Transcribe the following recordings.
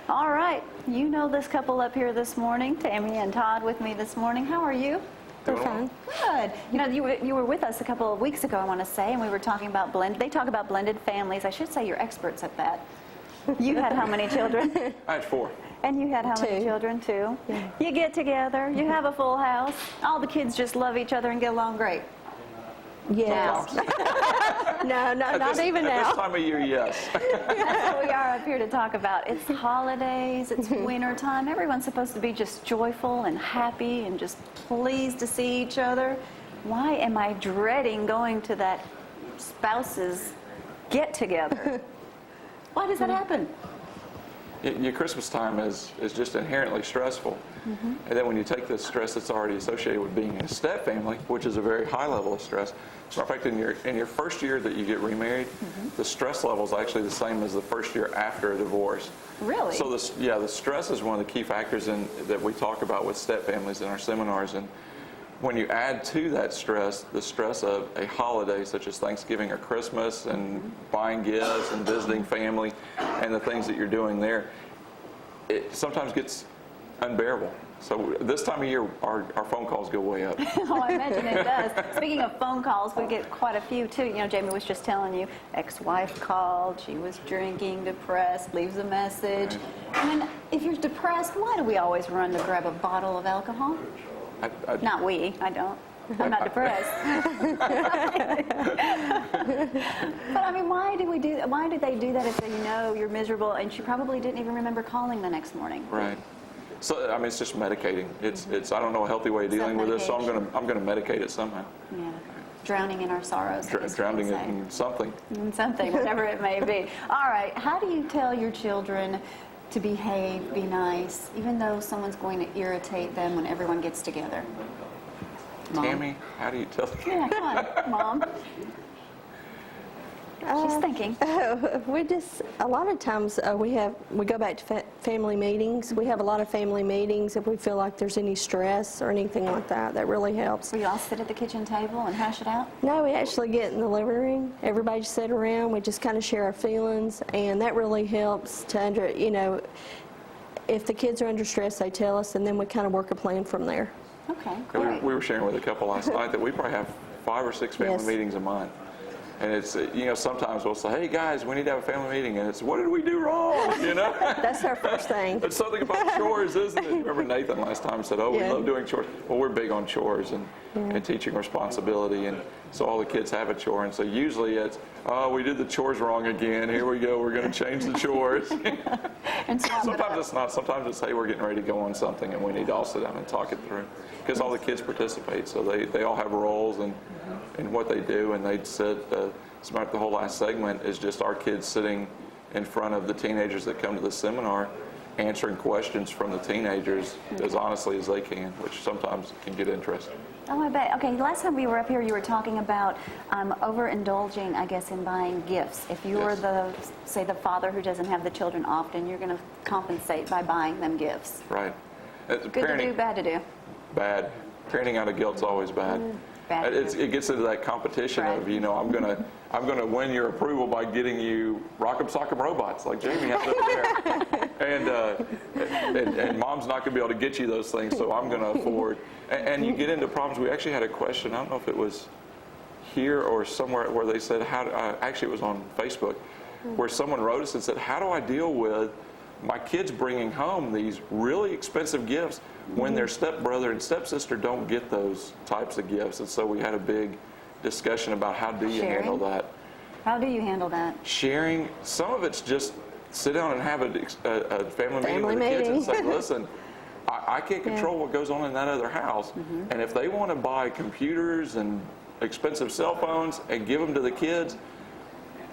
All right, you know this couple up here this morning, Tammy and Todd with me this morning. How are you? They're fine. Good. You know, you were with us a couple of weeks ago, I want to say, and we were talking about they talk about blended families. I should say you're experts at that. You had how many children? I had 4. And you had how many children, too? Yeah. You get together, you have a full house, all the kids just love each other and get along great. Yes. No, not even at now. this time of year, yes. That's what we are up here to talk about. It's holidays, it's winter time. Everyone's supposed to be just joyful and happy and just pleased to see each other. Why am I dreading going to that spouse's get-together? Why does that happen? Your Christmas time is just inherently stressful. And then when you take the stress that's already associated with being in a step family, which is a very high level of stress, as a matter of fact, in your first year that you get remarried, the stress level is actually the same as the first year after a divorce. Really? So the stress is one of the key factors that we talk about with step families in our seminars. And when you add to that stress, the stress of a holiday such as Thanksgiving or Christmas and buying gifts and visiting family and the things that you're doing there, it sometimes gets unbearable. So this time of year, our phone calls go way up. Oh, I imagine it does. Speaking of phone calls, we get quite a few, too. You know, Jamie was just telling you, ex-wife called, she was drinking, depressed, leaves a message. I mean, if you're depressed, why do we always run to grab a bottle of alcohol? Not we, I don't. I'm not depressed. But I mean, why do they do that if they know you're miserable and she probably didn't even remember calling the next morning? Right. So I mean, it's just medicating. It's I don't know a healthy way of dealing with this, so I'm gonna medicate it somehow. Yeah. Drowning in our sorrows. Drowning it in something. In something, whatever it may be. All right. How do you tell your children to behave, be nice, even though someone's going to irritate them when everyone gets together? Mom? Tammy, how do you tell them? Yeah, come on, Mom. She's thinking. We just, a lot of times we go back to family meetings. We have a lot of family meetings if we feel like there's any stress or anything like that. That really helps. So you all sit at the kitchen table and hash it out? No, we actually get in the living room. Everybody just sit around. We just kind of share our feelings, and that really helps to if the kids are under stress, they tell us, and then we kind of work a plan from there. Okay, We great. were sharing with a couple last night that we probably have 5 or 6 family meetings a month. And it's, sometimes we'll say, hey guys, we need to have a family meeting. And it's, what did we do wrong? That's our first thing. It's something about chores, isn't it? Remember Nathan last time said, we love doing chores. Well, we're big on chores and teaching responsibility. And so all the kids have a chore. And so usually it's, we did the chores wrong again. Here we go. We're going to change the chores. And sometimes it's not. Sometimes it's, hey, we're getting ready to go on something and we need to all sit down and talk it through. Because all the kids participate. So they all have roles and what they do. And they said, the whole last segment is just our kids sitting in front of the teenagers that come to the seminar, answering questions from the teenagers as honestly as they can, which sometimes can get interesting. Oh, I bet. Okay, last time we were up here, you were talking about overindulging, I guess, in buying gifts. If you were the father who doesn't have the children often, you're going to compensate by buying them gifts. Right. Good to do, bad to do. Bad. Parenting out of guilt's always bad. It gets into that competition of, I'm gonna win your approval by getting you Rock'em Sock'em robots like Jamie has up there, and Mom's not gonna be able to get you those things, so I'm gonna afford. And you get into problems. We actually had a question. I don't know if it was here or somewhere where they said actually it was on Facebook, where someone wrote us and said, how do I deal with my kids bringing home these really expensive gifts when their stepbrother and stepsister don't get those types of gifts? And so we had a big discussion about how do you handle that. How do you handle that? Sharing, some of it's just sit down and have a family meeting with the kids and say, listen, I can't control what goes on in that other house. And if they want to buy computers and expensive cell phones and give them to the kids,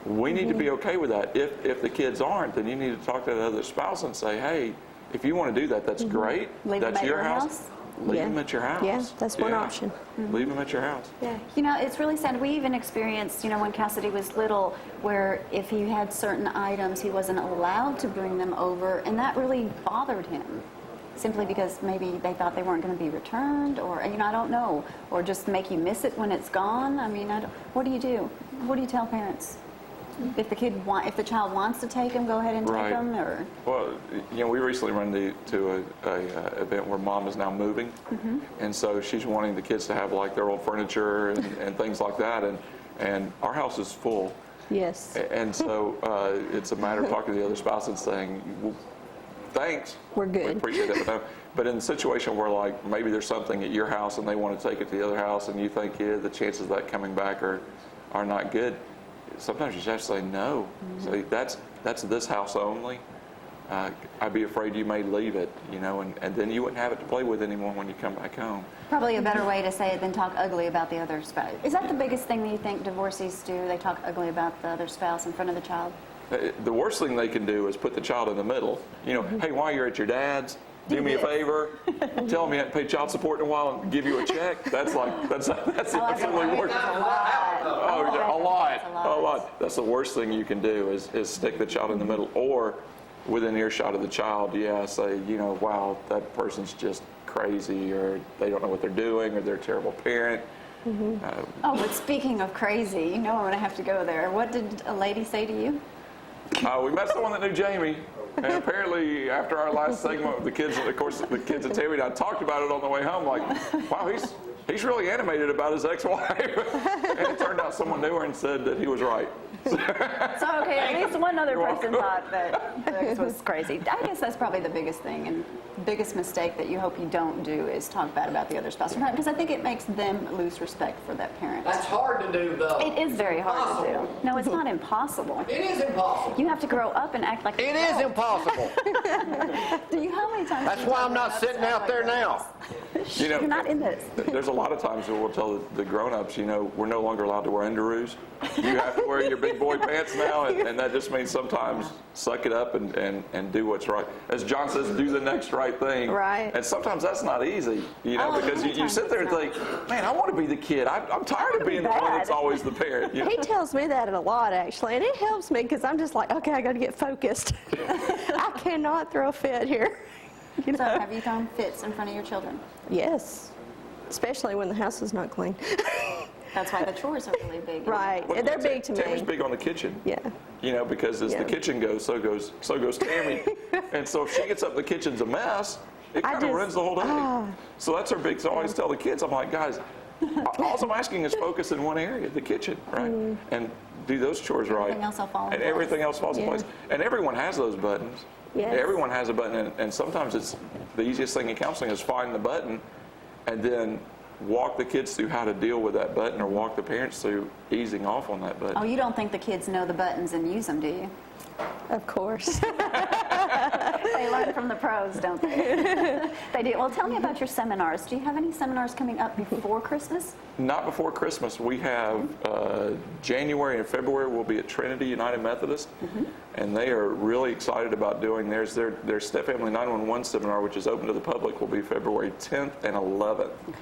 we need to be okay with that. If the kids aren't, then you need to talk to the other spouse and say, hey, if you want to do that, that's great. That's your house. Leave them at your house. Yeah, that's one option. Leave them at your house. Yeah. It's really sad. We even experienced, when Cassidy was little, where if he had certain items, he wasn't allowed to bring them over, and that really bothered him. Simply because maybe they thought they weren't going to be returned, or, I don't know, or just make you miss it when it's gone. I mean, what do you do? What do you tell parents? If the child wants to take them, go ahead and take Right. them, or Well, we recently run to a event where mom is now moving, and so she's wanting the kids to have like their old furniture and things like that, and our house is full, Yes. and so it's a matter of talking to the other spouse and saying, well, thanks, We're good. we appreciate it. But in the situation where like maybe there's something at your house and they want to take it to the other house, and you think, yeah, the chances of that coming back are not good. Sometimes you just have to say no. Say that's this house only. I'd be afraid you may leave it, and then you wouldn't have it to play with anymore when you come back home. probably a better way to say it than talk ugly about the other spouse. Is that the biggest thing that you think divorcees do? They talk ugly about the other spouse in front of the child? The worst thing they can do is put the child in the middle. Hey, while you're at your dad's, do me a favor, tell me I haven't paid child support in a while and give you a check. That's the absolutely worst. A lot. That's the worst thing you can do is stick the child in the middle, or within earshot of the child, say, wow, that person's just crazy, or they don't know what they're doing, or they're a terrible parent. But speaking of crazy, I'm going to have to go there. What did a lady say to you? We met someone that knew Jamie, and apparently after our last segment, the kids and Tammy and I talked about it on the way home, like, wow, he's really animated about his ex-wife. And it turned out someone knew her and said that he was right. So, okay, at least one other person thought that this was crazy. I guess that's probably the biggest thing and biggest mistake that you hope you don't do is talk bad about the other spouse, because I think it makes them lose respect for that parent. That's hard to do, though. It is very hard to do. No, it's not impossible. It is impossible. You have to grow up and act like It is impossible. How many times? That's why I'm not sitting out there now. You're not in this. There's a lot of times where we'll tell the grown-ups, we're no longer allowed to wear underoos. You have to wear your big boy pants now, and that just means sometimes suck it up and do what's right. As John says, do the next right thing. Right. And sometimes that's not easy, because you sit there and think, man, I want to be the kid. I'm tired of being the one that's always the parent. He tells me that a lot, actually, and it helps me because I'm just like, okay, I got to get focused. I cannot throw a fit here. So have you thrown fits in front of your children? Yes, especially when the house is not clean. That's why the chores are really big. Right, and they're big to Tammy's me. big on the kitchen. Yeah. Because as the kitchen goes, so goes Tammy. And so if she gets up, the kitchen's a mess. It kind of ruins the whole day. So that's her big. So I always tell the kids, I'm like, guys, all I'm asking is focus in one area, the kitchen, right? And do those chores right. Everything else will fall in and place. everything else falls in place. And everyone has those buttons. Yes. Everyone has a button, and sometimes it's the easiest thing in counseling is find the button, and then walk the kids through how to deal with that button, or walk the parents through easing off on that button. Oh, you don't think the kids know the buttons and use them, do you? Of course. They learn from the pros, don't they? They do. Well, tell me about your seminars. Do you have any seminars coming up before Christmas? Not before Christmas. We have January and February. We'll be at Trinity United Methodist, and they are really excited about doing theirs. Their Step Family 911 seminar, which is open to the public, will be February 10th and 11th. Okay.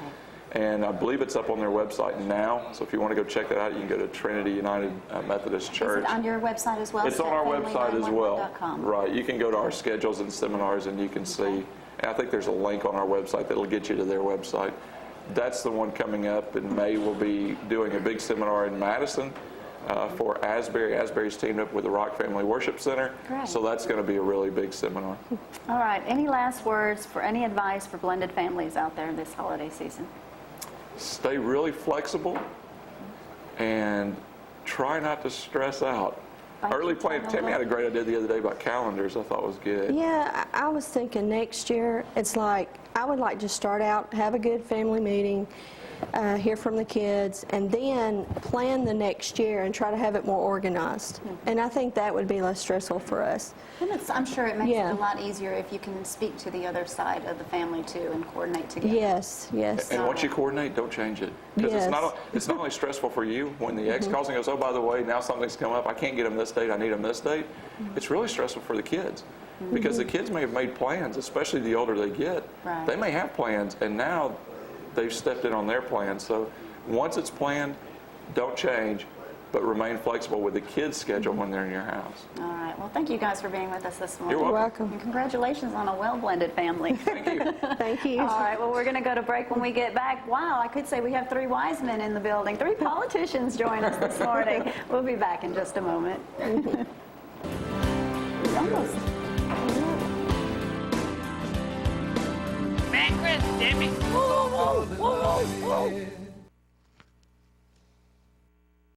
And I believe it's up on their website now. So if you want to go check that out, you can go to Trinity United Methodist Church. Is it on your website as well? It's on our website as well. stepfamily911.com. Right. You can go to our schedules and seminars, and you can see. And I think there's a link on our website that'll get you to their website. That's the one coming up in May. We'll be doing a big seminar in Madison for Asbury. Asbury's teamed up with the Rock Family Worship Center. Great. So that's going to be a really big seminar. All right. Any last words for any advice for blended families out there this holiday season? Stay really flexible and try not to stress out. Early planning. Tammy had a great idea the other day about calendars. I thought was good. Yeah, I was thinking next year, it's like, I would like to start out, have a good family meeting, hear from the kids, and then plan the next year and try to have it more organized. And I think that would be less stressful for us. And I'm sure it makes Yeah. it a lot easier if you can speak to the other side of the family too and coordinate together. Yes, yes. And once you coordinate, don't change it. Because Yes. it's not only stressful for you when the ex calls and goes, oh, by the way, now something's come up. I can't get them this date. I need them this date. It's really stressful for the kids. Because the kids may have made plans, especially the older they get. Right. They may have plans, and now they've stepped in on their plans. So once it's planned, don't change. but remain flexible with the kids' schedule when they're in your house. All right. Well, thank you guys for being with us this morning. You're You're welcome. welcome. And congratulations on a well-blended family. Thank you. Thank you. All right, well, we're going to go to break. When we get back, wow, I could say we have 3 wise men in the building. 3 politicians join us this morning. We'll be back in just a moment. Almost. Man, Chris, Jimmy. Whoa, whoa, whoa, whoa, whoa.